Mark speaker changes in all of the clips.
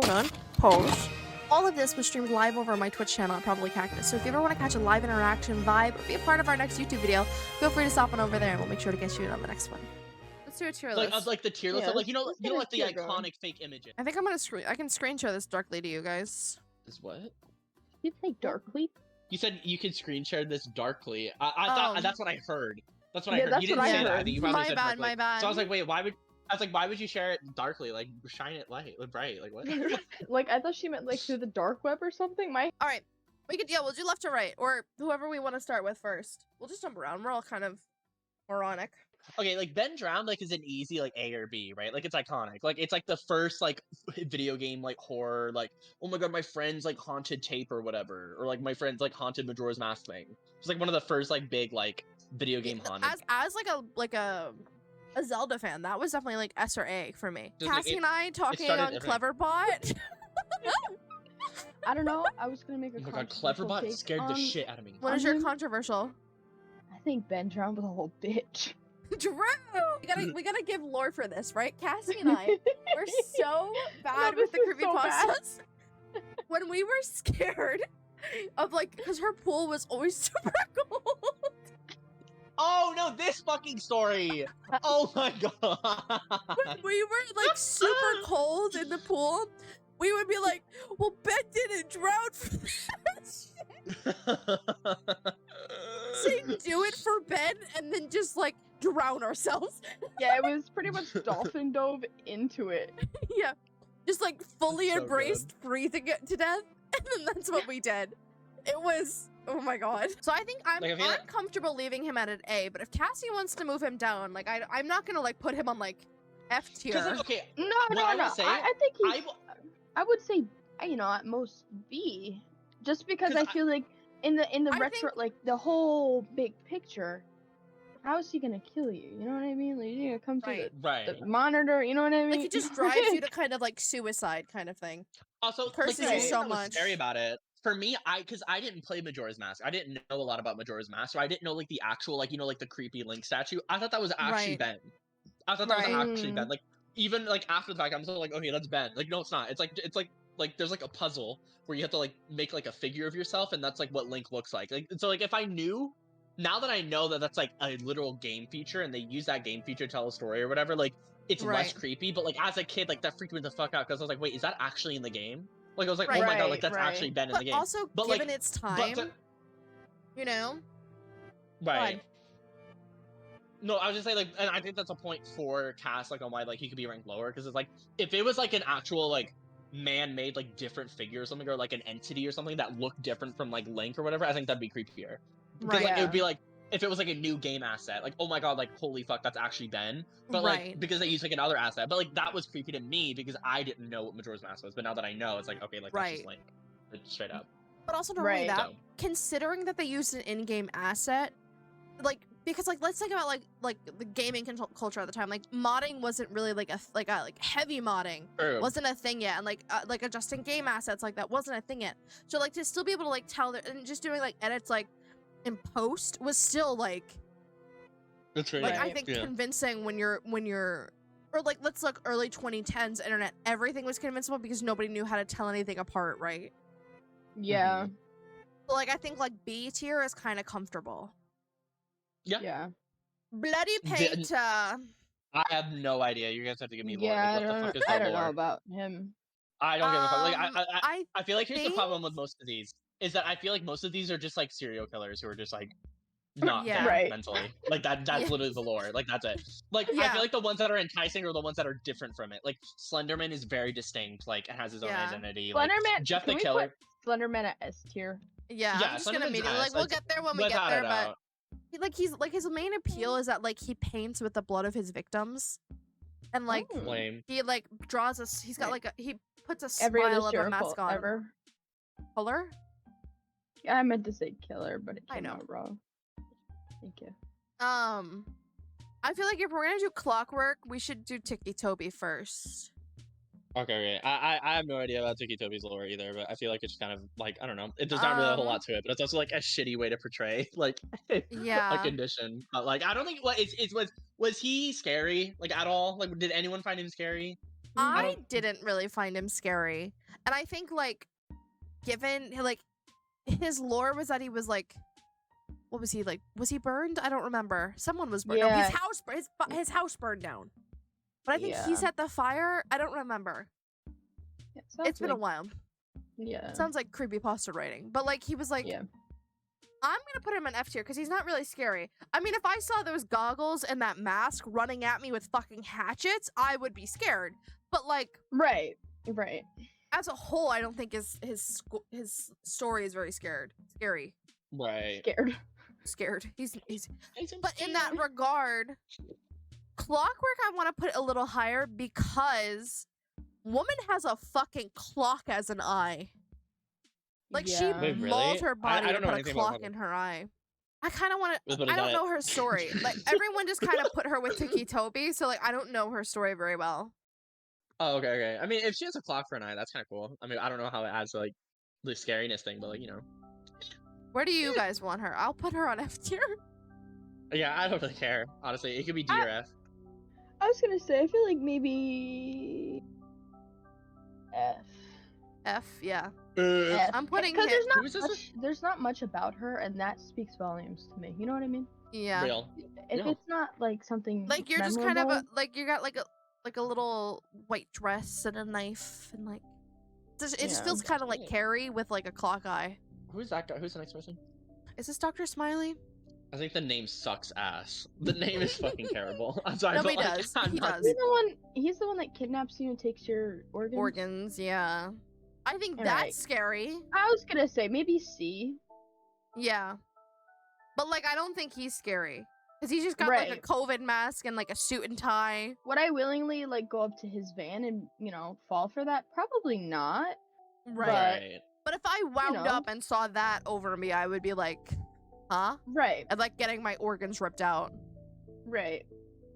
Speaker 1: phone, pause. All of this was streamed live over my Twitch channel at Probably Cactus. So if you ever want to catch a live interaction vibe or be a part of our next YouTube video, feel free to stop on over there and we'll make sure to get you in on the next one. Let's do a tier list.
Speaker 2: Like the tier list,
Speaker 3: Yeah,
Speaker 2: of, like like the iconic
Speaker 3: going.
Speaker 2: fake images.
Speaker 1: I think I can screen share this darkly to you guys.
Speaker 2: Is what?
Speaker 3: You say darkly?
Speaker 2: You said you can screen share this darkly. I thought that's what I heard. That's what I
Speaker 3: Yeah,
Speaker 2: heard.
Speaker 3: that's
Speaker 2: You didn't
Speaker 3: what I
Speaker 2: say that. I
Speaker 3: heard.
Speaker 2: think you probably
Speaker 1: My
Speaker 2: said
Speaker 1: bad,
Speaker 2: darkly.
Speaker 1: my bad.
Speaker 2: So I was like, wait, why would you share it darkly? Like shine it light, bright, like what?
Speaker 3: Like, I thought she meant like through the dark web or something.
Speaker 1: All right, we'll do left to right, or whoever we want to start with first. We'll just jump around. We're all kind of moronic.
Speaker 2: Okay, like Ben Drowned like is an easy like A or B, right? Like it's iconic. Like it's like the first like video game like horror, like oh my god, my friend's like haunted tape or whatever, or like my friend's like haunted Majora's Mask thing. It's like one of the first like big like video game haunted.
Speaker 1: As like a Zelda fan, that was definitely like S or A for me.
Speaker 2: Just, like,
Speaker 1: Cassie and I talking on Cleverbot.
Speaker 3: I don't know. I was gonna make a
Speaker 2: Oh my god,
Speaker 3: controversial
Speaker 2: Cleverbot
Speaker 3: take
Speaker 2: scared the
Speaker 3: on-
Speaker 2: shit out of me.
Speaker 1: What is your controversial?
Speaker 3: I think Ben Drowned was a whole bitch.
Speaker 1: Drew! We gotta give lore for this, right? Cassie and I were so bad
Speaker 3: No,
Speaker 1: with the
Speaker 3: this is so bad.
Speaker 1: creepypastas. When we were scared of like, because her pool was always super cold.
Speaker 2: Oh no, this fucking story! Oh my god!
Speaker 1: When we were like super cold in the pool, we would be like, well, Ben didn't drown for this shit. Say do it for Ben and then just like drown ourselves.
Speaker 3: Yeah, it was pretty much dolphin dove into it.
Speaker 1: Yeah. Just like fully
Speaker 2: So
Speaker 1: embraced breathing it to death. And then that's what we did. It was, oh my god. So I think I'm
Speaker 2: Like, I feel like-
Speaker 1: comfortable leaving him at an A, but if Cassie wants to move him down, like I'm not gonna like put him on like F tier.
Speaker 2: Like, okay,
Speaker 3: No,
Speaker 2: What
Speaker 3: no,
Speaker 2: I
Speaker 3: no.
Speaker 2: would say-
Speaker 3: I think he's.
Speaker 2: I
Speaker 3: I would say, you know, at most B, just because
Speaker 2: 'Cause
Speaker 3: I feel like in the
Speaker 1: I
Speaker 3: retro,
Speaker 1: think-
Speaker 3: like the whole big picture, how is he gonna kill you? You know what I mean? Like, you're gonna come through
Speaker 2: right.
Speaker 3: the monitor. You know what I mean?
Speaker 1: like he just drives you to kind of like suicide kind of thing.
Speaker 2: Also,
Speaker 1: curses
Speaker 2: like,
Speaker 1: you
Speaker 2: the thing
Speaker 1: so
Speaker 2: that was
Speaker 1: much.
Speaker 2: scary about it for me, because I didn't play Majora's Mask. I didn't know a lot about Majora's Mask, so I didn't know like the actual like like the creepy Link statue. I thought that was actually
Speaker 1: Right.
Speaker 2: Ben. I thought that was
Speaker 1: Right.
Speaker 2: actually Ben. Like even like after the fact, I'm still like, okay, that's Ben. Like no, it's not. It's like there's like a puzzle where you have to like make like a figure of yourself, and that's like what Link looks like. Like so, like if I knew. Now that I know that that's like a literal game feature and they use that game feature to tell a story or whatever, like it's less
Speaker 1: Right.
Speaker 2: creepy. But like as a kid, like that freaked me the fuck out because I was like, wait, is that actually in the game? Like I was like,
Speaker 1: Right.
Speaker 2: oh my god, like
Speaker 3: Right,
Speaker 2: that's
Speaker 3: right.
Speaker 2: actually been in
Speaker 1: But
Speaker 2: the game.
Speaker 1: also
Speaker 2: But,
Speaker 1: given
Speaker 2: like,
Speaker 1: its time,
Speaker 2: the-
Speaker 1: you know?
Speaker 2: right. No, I was just saying like, and I think that's a point for Cass, like on why like he could be ranked lower because it's like if it was like an actual like man-made like different figure or something or like an entity or something that looked different from like Link or whatever, I think that'd be creepier. Because
Speaker 1: Right.
Speaker 2: like it
Speaker 3: Yeah.
Speaker 2: would be like if it was like a new game asset, like oh my god, like holy fuck, that's actually Ben. But like
Speaker 1: Right.
Speaker 2: because they used like another asset, but like that was creepy to me because I didn't know what Majora's Mask was. But now that I know, it's like okay, like that's just
Speaker 1: Right.
Speaker 2: Link, like, straight up.
Speaker 1: But also not only
Speaker 3: Right.
Speaker 1: that,
Speaker 2: So
Speaker 1: considering that they used an in-game asset, like because like let's think about like the gaming culture at the time. Like modding wasn't really like a heavy modding
Speaker 2: true.
Speaker 1: wasn't a thing yet, and like adjusting game assets like that wasn't a thing yet. So like to still be able to like tell and just doing like edits like in post was still like
Speaker 2: That's right.
Speaker 1: like I
Speaker 3: Right.
Speaker 1: think
Speaker 2: Yeah.
Speaker 1: convincing when you're or like let's look early 2010s internet, everything was convincible because nobody knew how to tell anything apart, right?
Speaker 3: Yeah.
Speaker 1: So like I think like B tier is kind of comfortable.
Speaker 2: Yeah.
Speaker 3: Yeah.
Speaker 1: Bloody
Speaker 2: Didn't-
Speaker 1: Painter.
Speaker 2: I have no idea. You guys have to give me lore.
Speaker 3: Yeah.
Speaker 2: Like, what the fuck is
Speaker 3: I
Speaker 2: the
Speaker 3: don't know
Speaker 2: lore?
Speaker 3: about him.
Speaker 2: I don't give a fuck. Like
Speaker 1: I
Speaker 2: I feel like here's the problem
Speaker 1: think-
Speaker 2: with most of these is that I feel like most of these are just like serial killers who are just like not
Speaker 1: Yeah.
Speaker 2: there
Speaker 3: Right.
Speaker 2: mentally. Like that's
Speaker 1: Yeah.
Speaker 2: literally the lore. Like that's it. Like I
Speaker 1: Yeah.
Speaker 2: feel like the ones that are enticing are the ones that are different from it. Like Slenderman is very distinct. Like it has his own
Speaker 1: Yeah.
Speaker 2: identity. Like
Speaker 3: Slenderman.
Speaker 2: Jeff
Speaker 3: can
Speaker 2: the
Speaker 3: we
Speaker 2: Killer.
Speaker 3: put Slenderman at S tier.
Speaker 1: yeah,
Speaker 2: Yeah,
Speaker 1: I'm just gonna
Speaker 2: Slenderman's
Speaker 1: immediately
Speaker 2: nice.
Speaker 1: like we'll
Speaker 2: Let's-
Speaker 1: get there when we
Speaker 2: Let's
Speaker 1: get
Speaker 2: hat
Speaker 1: there,
Speaker 2: it
Speaker 1: but
Speaker 2: out.
Speaker 1: he's like his main appeal is that like he paints with the blood of his victims, and like
Speaker 3: Oh.
Speaker 2: Lame.
Speaker 1: he like draws us. He's got like he puts a
Speaker 3: Every
Speaker 1: smile
Speaker 3: other
Speaker 1: of a mask on.
Speaker 3: ever.
Speaker 1: Color.
Speaker 3: Yeah, I meant to say killer, but it
Speaker 1: I
Speaker 3: came
Speaker 1: know.
Speaker 3: out wrong. Thank you.
Speaker 1: I feel like if we're gonna do Clockwork, we should do Ticci Toby first.
Speaker 2: Okay. I have no idea about Tiki Toby's lore either, but I feel like it's kind of like I don't know. There's not really a whole lot to it, but it's also like a shitty way to portray like
Speaker 1: Yeah.
Speaker 2: a condition. But like I don't think was he scary like at all? Like did anyone find him scary?
Speaker 1: I didn't really find him scary. And I think, like, given, like, his lore was that he was, like, what was he, like, was he burned? I don't remember. Someone was burned. No,
Speaker 3: Yeah.
Speaker 1: his house burned down. But I think he
Speaker 3: Yeah.
Speaker 1: set the fire. I don't remember.
Speaker 3: Yeah, sounds
Speaker 1: It's been a
Speaker 3: like-
Speaker 1: while.
Speaker 3: Yeah.
Speaker 1: Sounds like creepypasta writing. But, like, he was like,
Speaker 3: Yeah.
Speaker 1: I'm gonna put him in F tier because he's not really scary. I mean, if I saw those goggles and that mask running at me with fucking hatchets, I would be scared. But, like,
Speaker 3: Right.
Speaker 1: as a whole, I don't think his story is very scary.
Speaker 2: Right.
Speaker 3: Scared.
Speaker 1: He's but in that regard, Clockwork I want to put a little higher because woman has a fucking clock as an eye. Like
Speaker 3: Yeah.
Speaker 1: she
Speaker 2: Wait, really?
Speaker 1: mauled her body
Speaker 2: I
Speaker 1: and
Speaker 2: don't know
Speaker 1: put a
Speaker 2: anything about
Speaker 1: clock
Speaker 2: her.
Speaker 1: in her eye. I kind of want
Speaker 2: But
Speaker 1: to.
Speaker 2: is
Speaker 1: I don't
Speaker 2: that
Speaker 1: know her story. Like everyone just kind of put her with Ticci Toby, so like I don't know her story very well.
Speaker 2: Oh, okay. I mean, if she has a clock for an eye, that's kind of cool. I mean, I don't know how it adds to, like, the scariness thing, but, like, you know.
Speaker 1: Where do you guys want her? I'll put her on F tier.
Speaker 2: Yeah, I don't really care. Honestly, it could be D or F.
Speaker 3: I was gonna say, I feel like maybe F.
Speaker 1: F, yeah.
Speaker 3: F.
Speaker 1: I'm putting
Speaker 3: because
Speaker 1: him.
Speaker 3: there's not much about her, and that speaks volumes to me. You know what I mean?
Speaker 1: Yeah.
Speaker 2: Real.
Speaker 3: If
Speaker 2: Yeah.
Speaker 3: it's not like something
Speaker 1: Like you're just kind of
Speaker 3: memorable-
Speaker 1: like you got like a little white dress and a knife and like it just
Speaker 3: Yeah.
Speaker 1: feels kind of like
Speaker 2: Yeah.
Speaker 1: Carrie with like a clock eye.
Speaker 2: Who's that guy? Who's the next person?
Speaker 1: Is this Dr. Smiley?
Speaker 2: I think the name sucks ass. The name is fucking terrible. I'm sorry.
Speaker 1: No,
Speaker 2: but,
Speaker 1: he
Speaker 2: like,
Speaker 1: does.
Speaker 2: I'm
Speaker 1: He
Speaker 2: not-
Speaker 1: does.
Speaker 3: He's the one that kidnaps you and takes your organs.
Speaker 1: Organs, yeah. I think
Speaker 3: Alright.
Speaker 1: that's scary.
Speaker 3: I was gonna say maybe C.
Speaker 1: Yeah. But like I don't think he's scary. Cause he's just got like a
Speaker 3: Right.
Speaker 1: COVID mask and like a suit and tie.
Speaker 3: Would I willingly like go up to his van and fall for that? Probably not.
Speaker 1: Right.
Speaker 2: Right.
Speaker 1: But if I wound
Speaker 3: know.
Speaker 1: up and saw that over me, I would be like, huh?
Speaker 3: Right.
Speaker 1: I'd like getting my organs ripped out.
Speaker 3: Right.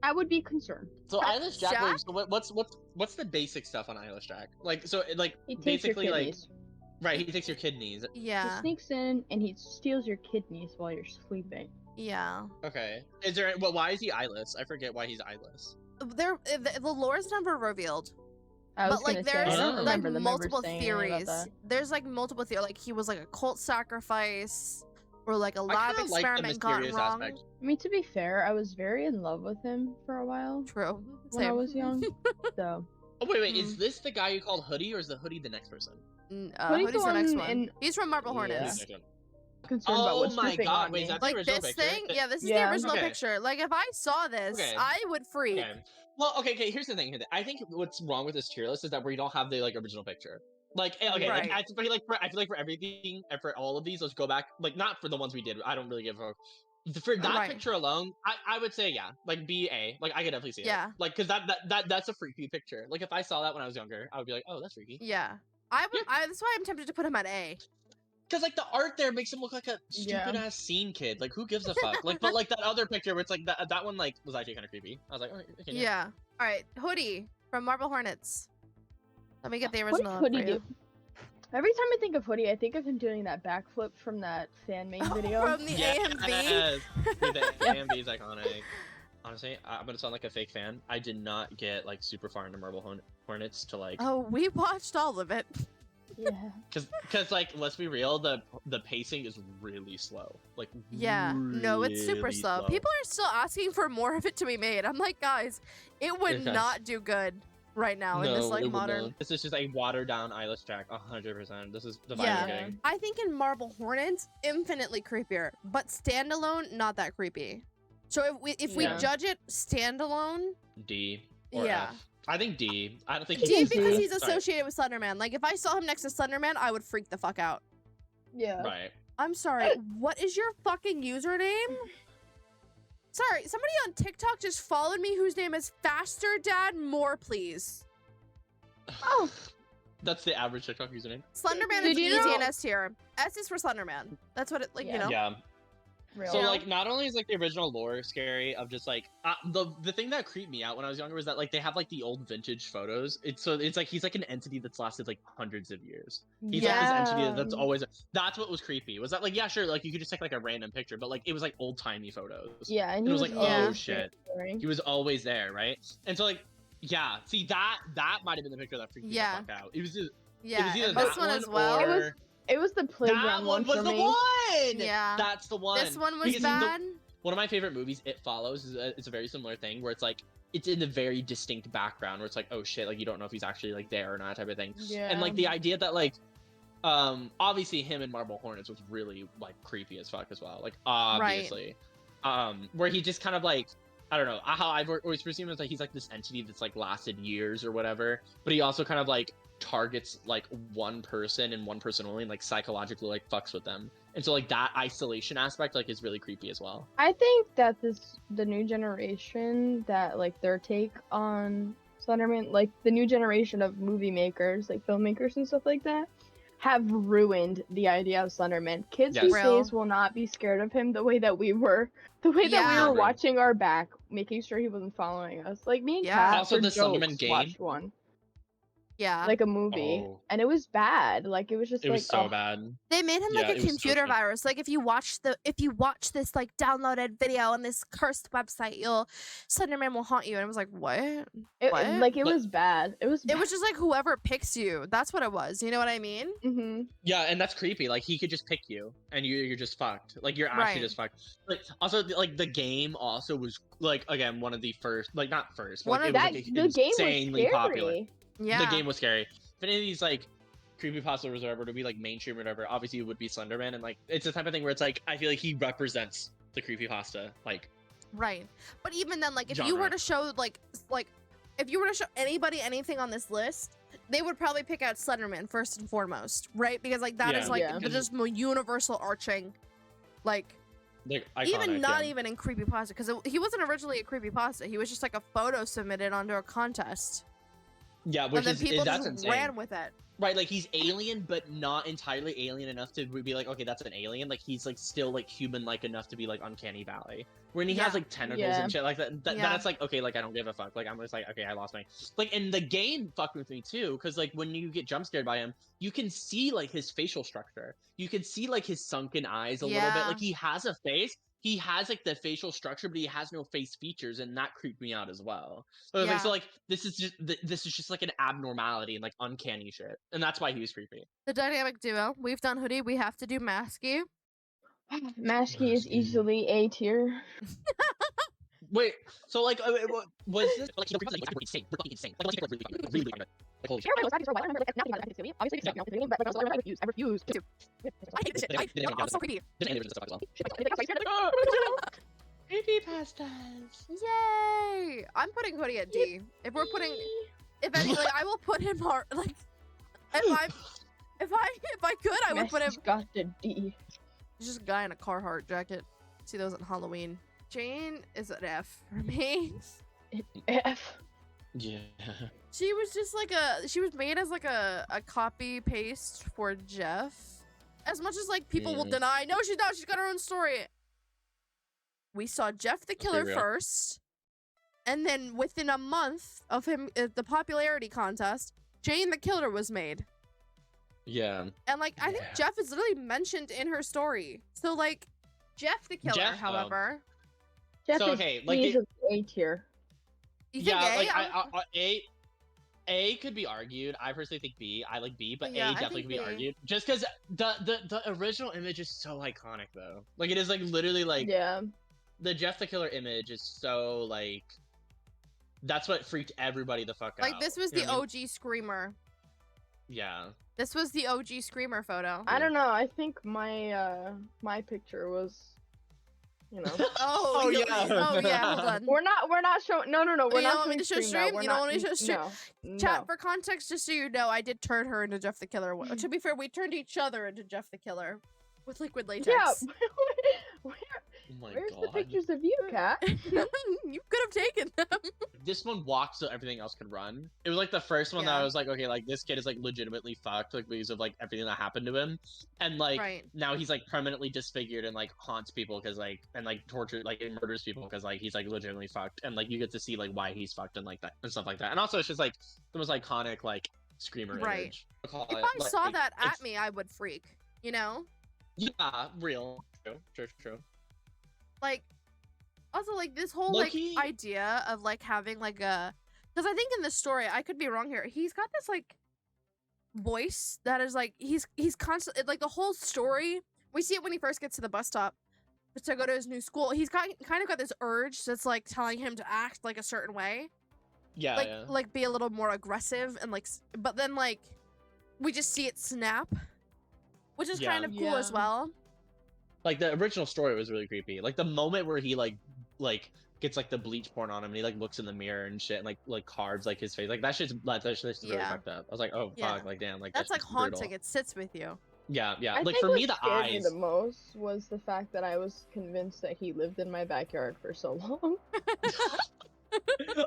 Speaker 3: I would be concerned.
Speaker 2: So Eyeless Jack.
Speaker 1: Jack?
Speaker 2: Wait, so what's the basic stuff on Eyeless Jack? Like, so like
Speaker 3: He takes your
Speaker 2: basically like
Speaker 3: kidneys.
Speaker 2: right. He takes your kidneys.
Speaker 1: Yeah.
Speaker 3: He sneaks in and he steals your kidneys while you're sleeping.
Speaker 1: Yeah.
Speaker 2: Okay. Is there? Well, why is he eyeless? I forget why he's eyeless.
Speaker 1: The lore is never revealed.
Speaker 3: I was
Speaker 1: But like
Speaker 3: gonna say,
Speaker 1: there's
Speaker 3: I don't
Speaker 2: like,
Speaker 3: remember them ever
Speaker 1: multiple
Speaker 3: saying anything about
Speaker 1: theories.
Speaker 3: that.
Speaker 1: There's like multiple theories. Like he was like a cult sacrifice, or like a
Speaker 2: I
Speaker 1: lab
Speaker 2: kinda like the
Speaker 1: experiment gone
Speaker 2: mysterious
Speaker 1: wrong.
Speaker 2: aspect.
Speaker 3: I mean, to be fair, I was very in love with him for a while
Speaker 1: True.
Speaker 3: when I
Speaker 1: Same.
Speaker 3: was young. So
Speaker 2: Oh wait, is this the guy you called Hoodie, or is the Hoodie the next person?
Speaker 1: Hoodie's the next
Speaker 3: one
Speaker 1: one.
Speaker 3: in-
Speaker 1: He's from Marble
Speaker 3: Yeah.
Speaker 1: Hornets.
Speaker 2: Who's the next one?
Speaker 3: concerned about
Speaker 2: Oh
Speaker 3: what's
Speaker 2: my
Speaker 3: dripping
Speaker 2: god!
Speaker 3: on
Speaker 2: Wait,
Speaker 3: me.
Speaker 2: is that the
Speaker 1: Like
Speaker 2: original
Speaker 1: this
Speaker 2: picture?
Speaker 1: thing? Yeah, this is
Speaker 3: Yeah.
Speaker 1: the original
Speaker 2: Okay.
Speaker 1: picture. Like if I saw this,
Speaker 2: Okay.
Speaker 1: I would freak.
Speaker 2: Okay. Well, okay. Here's the thing. I think what's wrong with this tier list is that we don't have the like original picture. Like, okay,
Speaker 1: Right.
Speaker 2: I feel like for everything, and for all of these, let's go back. Like, not for the ones we did. I don't really give a. For that
Speaker 1: Right.
Speaker 2: picture alone, I would say yeah, like B A. Like I could definitely see
Speaker 1: Yeah.
Speaker 2: it. Like, cause that's a freaky picture. Like if I saw that when I was younger, I would be like, oh, that's freaky.
Speaker 1: Yeah. I would. That's why I'm tempted to put him at A.
Speaker 2: Cause like the art there makes him look like a
Speaker 3: Yeah.
Speaker 2: stupid ass scene kid. Like who gives a fuck? Like, but like that other picture where it's like that one like was actually kind of creepy. I was like, oh, okay,
Speaker 1: Yeah. All right. Hoodie from Marble Hornets. Let me get the
Speaker 3: What
Speaker 1: original.
Speaker 3: did
Speaker 1: up
Speaker 3: Hoodie
Speaker 1: for you.
Speaker 3: do? Every time I think of Hoodie, I think of him doing that backflip from that fan made video.
Speaker 1: From the AMV.
Speaker 2: Yes. Dude, the AMV is iconic. Honestly, I'm gonna sound like a fake fan. I did not get like super far into Marble Hornets to like,
Speaker 1: Oh, we watched all of it.
Speaker 3: Yeah.
Speaker 2: cause like let's be real, the pacing is really slow. Like
Speaker 1: Yeah. No, it's super
Speaker 2: really
Speaker 1: slow. People are still asking for more of it to be made. I'm like, guys, it would
Speaker 2: Okay.
Speaker 1: not do good right now in this like
Speaker 2: it would
Speaker 1: modern.
Speaker 2: not. This is just a watered down Eyeless Jack, 100%. This is the vibe
Speaker 1: Yeah.
Speaker 2: we're getting.
Speaker 1: I think in Marble Hornets, infinitely creepier, but standalone, not that creepy. So if we
Speaker 3: Yeah.
Speaker 1: judge it standalone,
Speaker 2: D or
Speaker 1: Yeah.
Speaker 2: F. I think D. I don't think
Speaker 1: D
Speaker 3: Easy.
Speaker 1: because he's
Speaker 2: Sorry.
Speaker 1: associated with Slenderman. Like if I saw him next to Slenderman, I would freak the fuck out.
Speaker 3: Yeah.
Speaker 2: Right.
Speaker 1: I'm sorry. What is your fucking username? Sorry, somebody on TikTok just followed me whose name is Faster Dad More Please.
Speaker 3: Oh.
Speaker 2: That's the average TikTok username.
Speaker 1: Slenderman
Speaker 3: Did
Speaker 1: is
Speaker 3: you
Speaker 1: easy
Speaker 3: know-
Speaker 1: in S tier. S is for Slenderman. That's what it like, you know.
Speaker 2: Yeah.
Speaker 3: Real.
Speaker 2: So
Speaker 1: Yeah.
Speaker 2: like, not only is like the original lore scary of just like the thing that creeped me out when I was younger was that like they have like the old vintage photos. It's like he's like an entity that's lasted like hundreds of years. He's like this entity that's always. That's what was creepy. Was that like yeah sure like you could just take like a random picture, but like it was like old timey photos.
Speaker 3: Yeah, and
Speaker 2: And
Speaker 3: he
Speaker 2: it was like
Speaker 1: Yeah.
Speaker 2: oh shit.
Speaker 3: scary.
Speaker 2: He was always there, right? And so like Yeah, see that might have been the picture that freaked me the fuck out. It was either
Speaker 1: Yeah,
Speaker 2: either
Speaker 1: and this
Speaker 2: that
Speaker 1: one as well.
Speaker 2: or
Speaker 3: It was the
Speaker 2: that
Speaker 3: playground
Speaker 2: one was
Speaker 3: for
Speaker 2: the
Speaker 3: me.
Speaker 2: one.
Speaker 1: Yeah,
Speaker 2: That's the one.
Speaker 1: this one was
Speaker 2: Because
Speaker 1: bad.
Speaker 2: one of my favorite movies, It Follows, is it's a very similar thing where it's like it's in the very distinct background where it's like, oh shit, like you don't know if he's actually like there or not, type of thing.
Speaker 3: Yeah.
Speaker 2: And like the idea that like obviously him and Marble Hornets was really like creepy as fuck as well, like obviously. Where he just kind of like, I don't know how I've always perceived him as like he's like this entity that's like lasted years or whatever, but he also kind of like targets like one person and one person only, and like psychologically like fucks with them, and so like that isolation aspect like is really creepy as well.
Speaker 3: I think that the new generation, that like their take on Slenderman, like the new generation of movie makers, like filmmakers and stuff like that, have ruined the idea of Slenderman. Kids
Speaker 2: Yes.
Speaker 3: these
Speaker 1: Real.
Speaker 3: days will not be scared of him the way that we were. The way that we
Speaker 1: Yeah.
Speaker 3: were
Speaker 2: Never.
Speaker 3: watching our back, making sure he wasn't following us. Like me and
Speaker 1: Yeah.
Speaker 3: Kat,
Speaker 2: Also,
Speaker 3: for
Speaker 2: the
Speaker 3: jokes,
Speaker 2: Slenderman game.
Speaker 3: watched one,
Speaker 1: Yeah,
Speaker 3: like a movie,
Speaker 2: Oh.
Speaker 3: and it was bad. Like it was just
Speaker 2: It
Speaker 3: like,
Speaker 2: was so
Speaker 3: oh,
Speaker 2: bad.
Speaker 1: they made him like
Speaker 2: Yeah,
Speaker 1: a
Speaker 2: it was so
Speaker 1: computer
Speaker 2: bad.
Speaker 1: virus. Like if you watch this like downloaded video on this cursed website, Slenderman will haunt you. And it was like, what?
Speaker 3: it
Speaker 1: What?
Speaker 3: like it
Speaker 2: Like-
Speaker 3: was bad. It was.
Speaker 1: It was just like whoever picks you. That's what it was. You know what I mean?
Speaker 3: Mm-hmm.
Speaker 2: Yeah, and that's creepy. Like he could just pick you, and you're just fucked. Like you're actually
Speaker 1: Right.
Speaker 2: just fucked. Like also, like the game also was like again one of the first, like not first, but
Speaker 1: One
Speaker 2: like,
Speaker 1: of
Speaker 2: it was
Speaker 3: That
Speaker 2: like
Speaker 3: the game was
Speaker 2: insanely
Speaker 3: scary.
Speaker 2: popular.
Speaker 1: Yeah.
Speaker 2: The game was scary. If any of these like creepypasta or whatever to be like mainstream or whatever, obviously it would be Slenderman, and like it's the type of thing where it's like I feel like he represents the creepypasta. Like
Speaker 1: Right. But even then, like if you
Speaker 2: Genre.
Speaker 1: were to show like if you were to show anybody anything on this list, they would probably pick out Slenderman first and foremost, right? Because like that is
Speaker 2: Yeah.
Speaker 1: like
Speaker 3: Yeah.
Speaker 1: the just universal arching, like
Speaker 2: they're iconic,
Speaker 1: even not
Speaker 2: yeah.
Speaker 1: even in creepypasta, because he wasn't originally a creepypasta. He was just like a photo submitted onto a contest,
Speaker 2: Yeah, which
Speaker 1: and then
Speaker 2: is
Speaker 1: people
Speaker 2: that's
Speaker 1: just
Speaker 2: insane.
Speaker 1: ran with it.
Speaker 2: Right, like he's alien, but not entirely alien enough to be like, okay, that's an alien. Like he's like still like human-like enough to be like Uncanny Valley. When he
Speaker 1: Yeah.
Speaker 2: has like tentacles
Speaker 3: Yeah.
Speaker 2: and shit like that,
Speaker 1: Yeah.
Speaker 2: then it's like, okay, like I don't give a fuck. Like I'm just like, okay, I lost my like. And the game fucked with me too, because like when you get jump scared by him, you can see like his facial structure. You can see like his sunken eyes a little bit.
Speaker 1: Yeah.
Speaker 2: Like he has a face. He has like the facial structure, but he has no face features, and that creeped me out as well. So,
Speaker 1: Yeah.
Speaker 2: like this is just like an abnormality and like uncanny shit, and that's why he was creepy.
Speaker 1: The dynamic duo. We've done Hoodie. We have to do Masky.
Speaker 3: Masky is
Speaker 2: Masky.
Speaker 3: easily A tier.
Speaker 2: Wait, so like, was this like we're insane? We're fucking insane. Like, really, like, holy shit.
Speaker 3: Obviously, but I refuse to.
Speaker 1: I hate this shit. I'm so creepy.
Speaker 2: There's animation stuff as well. Creepypastas.
Speaker 1: Yay! I'm putting Hoodie at D. If we're putting, if any, like, I will put him hard. Like, if I could, I would put him.
Speaker 3: Masky's got the D.
Speaker 1: He's just a guy in a Carhartt jacket. See those on Halloween. Jane is an F for me.
Speaker 3: F.
Speaker 2: Yeah.
Speaker 1: She was just like she was made as like a copy paste for Jeff. As much as like people will deny, no, she's not. She's got her own story. We saw Jeff the Killer
Speaker 2: real.
Speaker 1: first, and then within a month of him, the popularity contest, Jane the Killer was made.
Speaker 2: Yeah.
Speaker 1: And like I think
Speaker 2: Yeah.
Speaker 1: Jeff is literally mentioned in her story. So like Jeff the Killer,
Speaker 2: Jeff,
Speaker 1: however,
Speaker 3: Jeff
Speaker 2: So,
Speaker 3: is
Speaker 2: okay, like,
Speaker 3: easily A tier.
Speaker 1: you think
Speaker 2: Yeah,
Speaker 1: A?
Speaker 2: like A could be argued. I personally think B. I like B, but
Speaker 1: Yeah, I
Speaker 2: A definitely
Speaker 1: think
Speaker 2: could be
Speaker 1: B.
Speaker 2: argued. Just because the original image is so iconic, though. Like it is like literally like
Speaker 3: Yeah.
Speaker 2: the Jeff the Killer image is so like that's what freaked everybody the fuck out.
Speaker 1: Like this was
Speaker 2: You
Speaker 1: the
Speaker 2: know what I mean?
Speaker 1: OG Screamer.
Speaker 2: Yeah.
Speaker 1: This was the OG Screamer photo.
Speaker 3: I don't know. I think my picture was, you know.
Speaker 1: Oh,
Speaker 2: Oh,
Speaker 1: you-
Speaker 2: yeah.
Speaker 1: Oh yeah. Hold on.
Speaker 3: We're not showing. No.
Speaker 1: You
Speaker 3: We're
Speaker 1: don't
Speaker 3: not
Speaker 1: want me
Speaker 3: showing
Speaker 1: to show
Speaker 3: stream.
Speaker 1: stream?
Speaker 3: Now. We're
Speaker 1: You don't
Speaker 3: not,
Speaker 1: want me to show stream?
Speaker 3: No.
Speaker 1: Chat,
Speaker 3: No.
Speaker 1: for context, just so you know, I did turn her into Jeff the Killer. To be fair, we turned each other into Jeff the Killer with liquid latex.
Speaker 3: Yeah.
Speaker 2: Oh my
Speaker 3: Where's
Speaker 2: god.
Speaker 3: the pictures of you, Kat?
Speaker 1: You could have taken them.
Speaker 2: This one walked so everything else could run. It was like the first one that
Speaker 1: Yeah.
Speaker 2: I was like, okay, like this kid is like legitimately fucked, like because of like everything that happened to him, and like
Speaker 1: Right.
Speaker 2: now he's like permanently disfigured and like haunts people because like and like tortures like and murders people because like he's like legitimately fucked, and like you get to see like why he's fucked and like that and stuff like that. And also it's just like the most iconic like screamer
Speaker 1: Right.
Speaker 2: image. I'll call
Speaker 1: If
Speaker 2: it.
Speaker 1: I
Speaker 2: Like,
Speaker 1: saw that
Speaker 2: it's-
Speaker 1: at me, I would freak. You know?
Speaker 2: yeah, real, true.
Speaker 1: Like, also like this whole
Speaker 2: Low-key-
Speaker 1: like idea of like having like a Because I think in this story, I could be wrong here. He's got this like voice that is like he's constantly like the whole story. We see it when he first gets to the bus stop to go to his new school. He's kind of got this urge that's like telling him to act like a certain way.
Speaker 2: Yeah,
Speaker 1: Like
Speaker 2: yeah.
Speaker 1: like be a little more aggressive and like but then like we just see it snap, which is kind of cool as
Speaker 3: Yeah.
Speaker 1: well.
Speaker 2: Like the original story was really creepy. Like the moment where he like gets like the bleach poured on him and he like looks in the mirror and shit and like carves like his face. Like that shit's really
Speaker 1: Yeah.
Speaker 2: fucked up. I was like, oh
Speaker 1: Yeah.
Speaker 2: fuck, like damn, like
Speaker 1: That's like
Speaker 2: shit's brutal.
Speaker 1: haunting. It sits with you.
Speaker 2: Yeah, yeah.
Speaker 3: I
Speaker 2: Like
Speaker 3: think
Speaker 2: for
Speaker 3: what
Speaker 2: me, the
Speaker 3: scared me
Speaker 2: eyes.
Speaker 3: the most was the fact that I was convinced that he lived in my backyard for so long.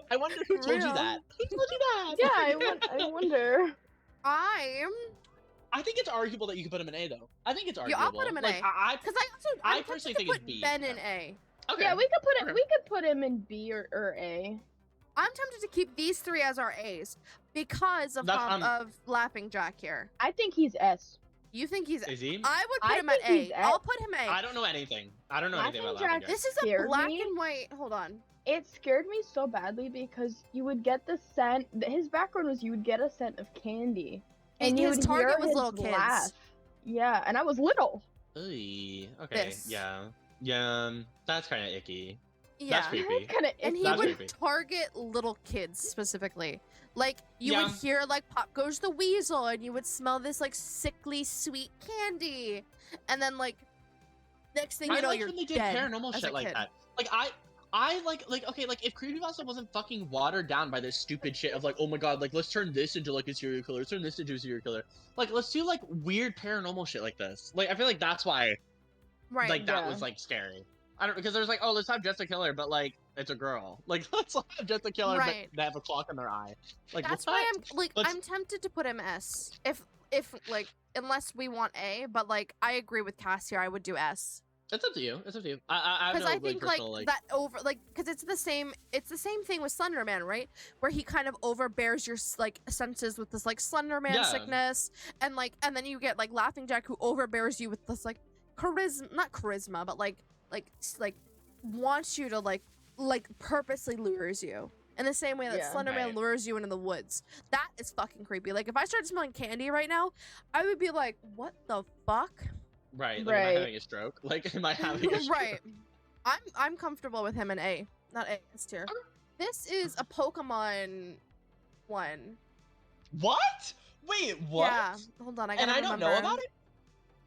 Speaker 2: I wonder who told you
Speaker 1: Real.
Speaker 2: that. Who told you that?
Speaker 3: Yeah, I wonder.
Speaker 2: I think it's arguable that you could put him in A though. I think it's
Speaker 1: Yeah,
Speaker 2: arguable.
Speaker 1: I'll put him in
Speaker 2: like,
Speaker 1: A.
Speaker 2: I
Speaker 1: Because
Speaker 2: I
Speaker 1: I'm
Speaker 2: personally
Speaker 1: tempted to
Speaker 2: think it's
Speaker 1: put
Speaker 2: B.
Speaker 1: Ben in A.
Speaker 2: okay.
Speaker 3: Yeah, we could put it.
Speaker 2: Okay.
Speaker 3: We could put him in B or A.
Speaker 1: I'm tempted to keep these three as our A's because of
Speaker 2: That's-
Speaker 1: of Laughing Jack here.
Speaker 3: I think he's S.
Speaker 1: You think he's?
Speaker 2: Is he?
Speaker 1: I would put
Speaker 3: I
Speaker 1: him at
Speaker 3: think he's
Speaker 1: A.
Speaker 3: S.
Speaker 1: I'll put him A.
Speaker 2: I don't know anything. I don't know anything about
Speaker 3: Laughing
Speaker 2: Laughing
Speaker 3: Jack-
Speaker 2: Jack.
Speaker 1: This is a
Speaker 3: Scared
Speaker 1: black
Speaker 3: me.
Speaker 1: and white. Hold on.
Speaker 3: It scared me so badly because you would get the scent. His background was you would get a scent of candy, and you
Speaker 1: His
Speaker 3: would
Speaker 1: target
Speaker 3: hear
Speaker 1: was
Speaker 3: his
Speaker 1: little kids.
Speaker 3: laugh. Yeah, and I was little.
Speaker 2: Okay.
Speaker 1: This.
Speaker 2: Yeah. Yeah. That's kind of icky.
Speaker 1: Yeah.
Speaker 2: That's creepy.
Speaker 3: Kind of.
Speaker 1: And he
Speaker 2: That's
Speaker 1: would
Speaker 2: creepy.
Speaker 1: target little kids specifically. Like you
Speaker 2: Yeah.
Speaker 1: would hear like Pop Goes the Weasel, and you would smell this like sickly sweet candy, and then like next thing you
Speaker 2: I
Speaker 1: know
Speaker 2: like
Speaker 1: you're
Speaker 2: when they did
Speaker 1: dead
Speaker 2: paranormal
Speaker 1: as a
Speaker 2: shit like
Speaker 1: kid.
Speaker 2: that. Like I like okay, like if Creepypasta wasn't fucking watered down by this stupid shit of like, oh my god, like let's turn this into like a serial killer, let's turn this into a serial killer. Like let's do like weird paranormal shit like this. Like I feel like that's why
Speaker 1: Right.
Speaker 2: like that
Speaker 3: Yeah.
Speaker 2: was like scary. I don't because there's like, oh, let's have just a killer, but like it's a girl. Like let's have just a killer,
Speaker 1: Right.
Speaker 2: but they have a clock in their eye. Like
Speaker 1: That's
Speaker 2: what?
Speaker 1: why I'm like
Speaker 2: Let's-
Speaker 1: I'm tempted to put him S. If like unless we want A, but like I agree with Cass here. I would do S.
Speaker 2: It's up to you. It's up to you. I have
Speaker 1: Because
Speaker 2: no
Speaker 1: I think
Speaker 2: personal,
Speaker 1: like that over like because it's the same thing with Slenderman, right? Where he kind of overbears your like senses with this like Slenderman
Speaker 2: Yeah.
Speaker 1: sickness, and then you get like Laughing Jack who overbears you with this like not charisma, but like wants you to like purposely lures you in the same way that
Speaker 3: Yeah.
Speaker 1: Slenderman
Speaker 2: Right.
Speaker 1: lures you into the woods. That is fucking creepy. Like if I started smelling candy right now, I would be like, what the fuck?
Speaker 2: Right. Like, am I
Speaker 3: Right.
Speaker 2: having a stroke? Like am I having a stroke?
Speaker 1: Right. I'm comfortable with him in A, not A, S tier. This is a Pokemon one.
Speaker 2: What? Wait, what?
Speaker 1: Yeah. Hold on, I
Speaker 2: And
Speaker 1: gotta
Speaker 2: I don't know
Speaker 1: remember.
Speaker 2: about it?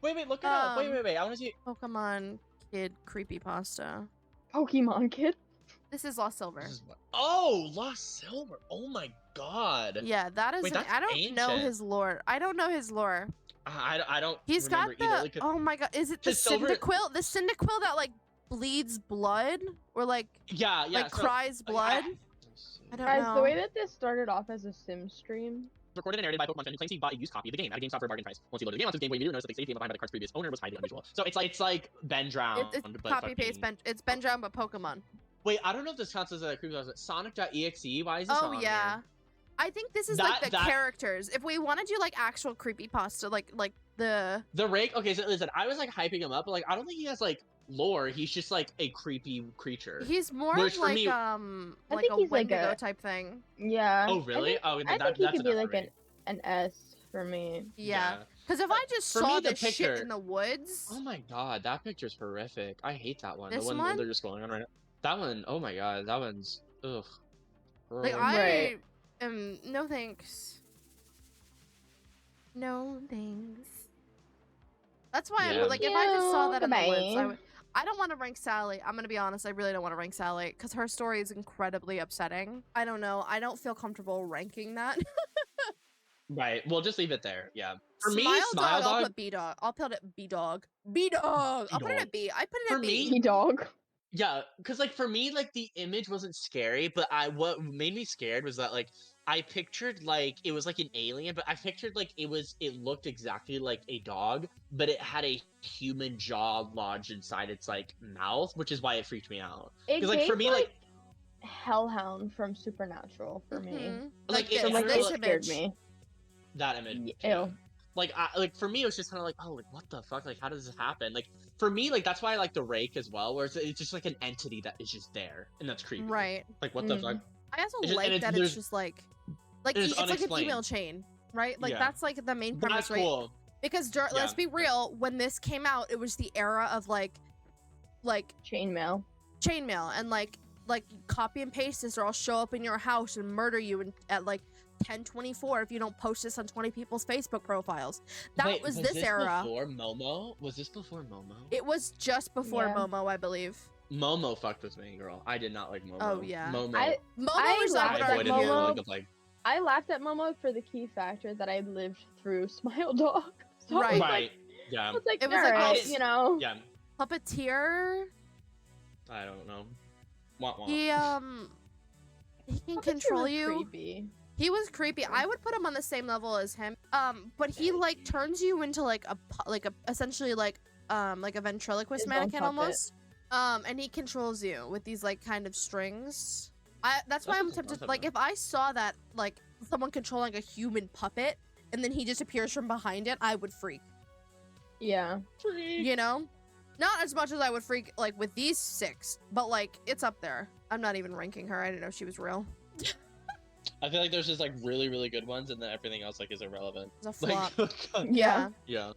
Speaker 2: Wait, look it up.
Speaker 1: Um,
Speaker 2: Wait. I want to see.
Speaker 1: Pokemon Kid Creepypasta.
Speaker 3: Pokemon Kid.
Speaker 1: This is Lost Silver.
Speaker 2: This is what- Oh, Lost Silver. Oh my god.
Speaker 1: Yeah, that is.
Speaker 2: Wait, that's
Speaker 1: I don't know
Speaker 2: ancient.
Speaker 1: his lore. I don't know his lore.
Speaker 2: I don't.
Speaker 1: He's got
Speaker 2: remember
Speaker 1: the.
Speaker 2: either. Like, 'cause-
Speaker 1: Oh my god, is it the
Speaker 2: his silver-
Speaker 1: Cyndaquil? The Cyndaquil that like bleeds blood or like
Speaker 2: yeah.
Speaker 1: like
Speaker 2: so,
Speaker 1: cries blood? I don't
Speaker 3: Guys,
Speaker 1: know.
Speaker 3: the way that this started off as a sim stream.
Speaker 2: Recorded and narrated by Pokemon fan who claims he bought a used copy of the game at a GameStop for a bargain price. Once he loaded the game onto his Game Boy, he immediately noticed that the save game behind by the card's previous owner was highly unusual. So it's like Ben Drown.
Speaker 1: It's
Speaker 2: but
Speaker 1: copy paste
Speaker 2: fucking-
Speaker 1: It's Ben Drown but Pokemon.
Speaker 2: Wait, I don't know if this counts as a Creepypasta. Sonic.exe. Why is this
Speaker 1: Oh
Speaker 2: on
Speaker 1: yeah.
Speaker 2: here?
Speaker 1: I think this is
Speaker 2: That-
Speaker 1: like the
Speaker 2: that-
Speaker 1: characters. If we want to do like actual creepypasta, like the
Speaker 2: The Rake. Okay, so listen, I was like hyping him up, but like I don't think he has like lore. He's just like a creepy creature.
Speaker 1: he's more
Speaker 2: Which
Speaker 1: of
Speaker 2: for
Speaker 1: like
Speaker 2: me-
Speaker 3: I
Speaker 1: like
Speaker 3: think
Speaker 1: a
Speaker 3: he's like
Speaker 1: Wendigo
Speaker 3: a-
Speaker 1: type thing.
Speaker 3: Yeah.
Speaker 2: Oh really?
Speaker 3: I
Speaker 2: That,
Speaker 3: think
Speaker 2: that's
Speaker 3: he could be
Speaker 2: enough
Speaker 3: like
Speaker 2: for me.
Speaker 3: an S for me.
Speaker 1: Yeah. Because if I just
Speaker 2: For
Speaker 1: saw
Speaker 2: me, the
Speaker 1: this shit
Speaker 2: picture-
Speaker 1: in the woods,
Speaker 2: Oh my god, that picture's horrific. I hate that one.
Speaker 1: This
Speaker 2: the one,
Speaker 1: one?
Speaker 2: they're just going on right now. That one, oh my god, that one's ugh.
Speaker 1: like
Speaker 2: Gross.
Speaker 1: I
Speaker 3: Right.
Speaker 1: am no thanks. No thanks. That's why
Speaker 2: Yeah.
Speaker 1: like if I just saw that in the woods,
Speaker 3: Goodbye.
Speaker 1: I don't want to rank Sally. I'm gonna be honest. I really don't want to rank Sally because her story is incredibly upsetting. I don't know. I don't feel comfortable ranking that.
Speaker 2: Right, we'll just leave it there. Yeah. For me,
Speaker 1: Smile
Speaker 2: Smile
Speaker 1: Dog, I'll
Speaker 2: Dog.
Speaker 1: put B Dog. I'll put it B Dog. B Dog. I'll put it
Speaker 2: B-Dog.
Speaker 1: at B. I put it
Speaker 2: For
Speaker 1: at B.
Speaker 2: me-
Speaker 3: He dog.
Speaker 2: Yeah, because like for me, like the image wasn't scary, but what made me scared was that like I pictured like it was like an alien, but I pictured like it looked exactly like a dog, but it had a human jaw lodged inside its like mouth, which is why it freaked me out.
Speaker 3: It
Speaker 2: Because like for
Speaker 3: gave,
Speaker 2: me, like
Speaker 3: Hellhound from Supernatural for me.
Speaker 1: Mhm.
Speaker 2: Like,
Speaker 1: this,
Speaker 2: it-
Speaker 3: So like
Speaker 1: this
Speaker 3: it
Speaker 1: image.
Speaker 3: scared me.
Speaker 2: that image.
Speaker 3: Ew.
Speaker 2: Like for me, it was just kind of like, oh, like what the fuck? Like how does this happen? Like for me, like that's why I like the Rake as well, where it's just like an entity that is just there, and that's creepy.
Speaker 1: Right.
Speaker 2: Like what the
Speaker 3: Mm.
Speaker 2: fuck?
Speaker 1: I also
Speaker 2: It's just- and
Speaker 1: like that it's
Speaker 2: there's-
Speaker 1: just like
Speaker 2: it's
Speaker 1: it's like an
Speaker 2: unexplained.
Speaker 1: email chain, right? Like
Speaker 2: Yeah.
Speaker 1: that's like the main premise,
Speaker 2: That's
Speaker 1: right?
Speaker 2: cool.
Speaker 1: Because let's
Speaker 2: Yeah.
Speaker 1: be real, when this came out, it was the era of like
Speaker 3: Chainmail.
Speaker 1: chainmail and like copy and paste this or I'll show up in your house and murder you at like 10:24 if you don't post this on 20 people's Facebook profiles. That
Speaker 2: Wait,
Speaker 1: was this era.
Speaker 2: Before Momo? Was this before Momo?
Speaker 1: It was just before
Speaker 3: Yeah.
Speaker 1: Momo, I believe.
Speaker 2: Momo fucked with me, girl. I did not like Momo.
Speaker 1: Oh, yeah.
Speaker 2: Momo.
Speaker 1: Momo
Speaker 3: I
Speaker 1: was
Speaker 3: laughed
Speaker 1: I would
Speaker 3: at
Speaker 2: avoided
Speaker 1: argue.
Speaker 2: it for,
Speaker 3: Momo.
Speaker 2: like,
Speaker 3: I laughed at Momo for the key factor that I lived through Smile Dog. So
Speaker 1: Right.
Speaker 3: I was
Speaker 2: Right.
Speaker 3: like,
Speaker 2: Yeah.
Speaker 3: I was like,
Speaker 1: It was like,
Speaker 3: alright,
Speaker 2: oh,
Speaker 3: you know.
Speaker 2: Yeah.
Speaker 1: Puppeteer.
Speaker 2: I don't know. Wah, wah.
Speaker 1: He can
Speaker 3: Puppeteer
Speaker 1: control
Speaker 3: was
Speaker 1: you.
Speaker 3: Creepy.
Speaker 1: He was creepy. I would put him on the same level as him. But he
Speaker 2: Very
Speaker 1: like
Speaker 2: creepy.
Speaker 1: turns you into like a essentially like a ventriloquist
Speaker 3: His own
Speaker 1: mannequin
Speaker 3: puppet.
Speaker 1: almost. And he controls you with these like kind of strings. That's why
Speaker 2: That's
Speaker 1: I'm
Speaker 2: a
Speaker 1: tempted.
Speaker 2: concept,
Speaker 1: Like
Speaker 2: though.
Speaker 1: if I saw that like someone controlling a human puppet and then he disappears from behind it, I would freak.
Speaker 3: Yeah.
Speaker 1: You know, not as much as I would freak like with these 6, but like it's up there. I'm not even ranking her. I didn't know she was real.
Speaker 2: I feel like there's just like really, really good ones, and then everything else like is irrelevant.
Speaker 1: It's a flop.
Speaker 2: Like,
Speaker 3: Yeah.
Speaker 2: yeah.